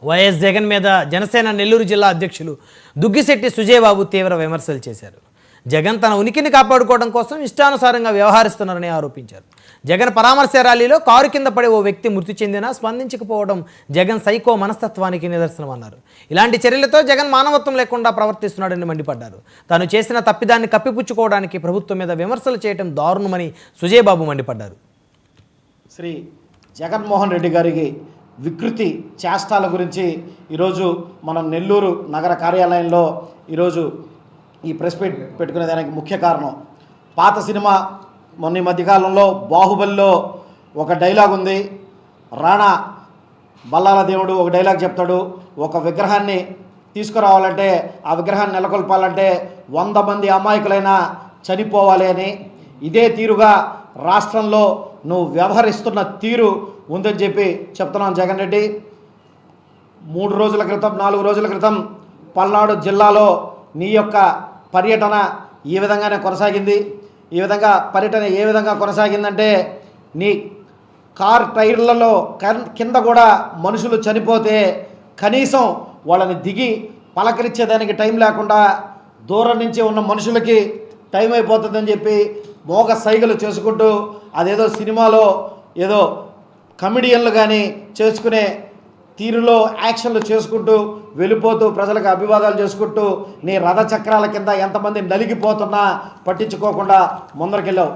YS Jagan మీద జనసేన నెల్లూరు జిల్లా అధ్యక్షులు దుగ్గిశెట్టి సుజయబాబు తీవ్ర విమర్శలు చేశారు. జగన్ తన ఉనికిని కాపాడుకోవడం కోసం ఇష్టానుసారంగా వ్యవహరిస్తున్నారని ఆరోపించారు. జగన్ పరామర్శ ర్యాలీలో కారు కింద పడి ఓ వ్యక్తి మృతి చెందినా స్పందించకపోవడం జగన్ సైకో మనస్తత్వానికి నిదర్శనమన్నారు. ఇలాంటి చర్యలతో జగన్ మానవత్వం లేకుండా ప్రవర్తిస్తున్నాడని మండిపడ్డారు. తాను చేసిన తప్పిదాన్ని కప్పిపుచ్చుకోవడానికి ప్రభుత్వం మీద విమర్శలు చేయడం దారుణమని సుజయబాబు మండిపడ్డారు. శ్రీ జగన్మోహన్ రెడ్డి గారికి వికృతి చేష్టాల గురించి ఈరోజు మనం నెల్లూరు నగర కార్యాలయంలో ఈరోజు ఈ ప్రెస్ మీట్ పెట్టుకునే దానికి ముఖ్య కారణం, పాత సినిమా మొన్న మధ్యకాలంలో బాహుబలిలో ఒక డైలాగ్ ఉంది. రాణా బల్లాల దేవుడు ఒక డైలాగ్ చెప్తాడు, ఒక విగ్రహాన్ని తీసుకురావాలంటే ఆ విగ్రహాన్ని నెలకొల్పాలంటే 100 మంది అమాయకులైనా చనిపోవాలి అని. ఇదే తీరుగా రాష్ట్రంలో నువ్వు వ్యవహరిస్తున్న తీరు ఉందని చెప్పి చెప్తున్నాను జగన్ రెడ్డి. 3 రోజుల క్రితం 4 రోజుల క్రితం పల్నాడు జిల్లాలో నీ యొక్క పర్యటన ఈ విధంగానే కొనసాగింది. ఈ విధంగా పర్యటన ఏ విధంగా కొనసాగిందంటే, నీ కార్ టైర్లలో కింద కూడా మనుషులు చనిపోతే కనీసం వాళ్ళని దిగి పలకరించేదానికి టైం లేకుండా దూరం నుంచి ఉన్న మనుషులకి టైం అయిపోతుందని చెప్పి మోగ సైగలు చేసుకుంటూ అదేదో సినిమాలో ఏదో కమెడియన్లు కానీ చేసుకునే తీరులో యాక్షన్లు చేసుకుంటూ వెళ్ళిపోతూ ప్రజలకు అభివాదాలు చేసుకుంటూ నీ రథచక్రాల కింద ఎంతమంది నలిగిపోతున్నా పట్టించుకోకుండా ముందరికెళ్ళావు.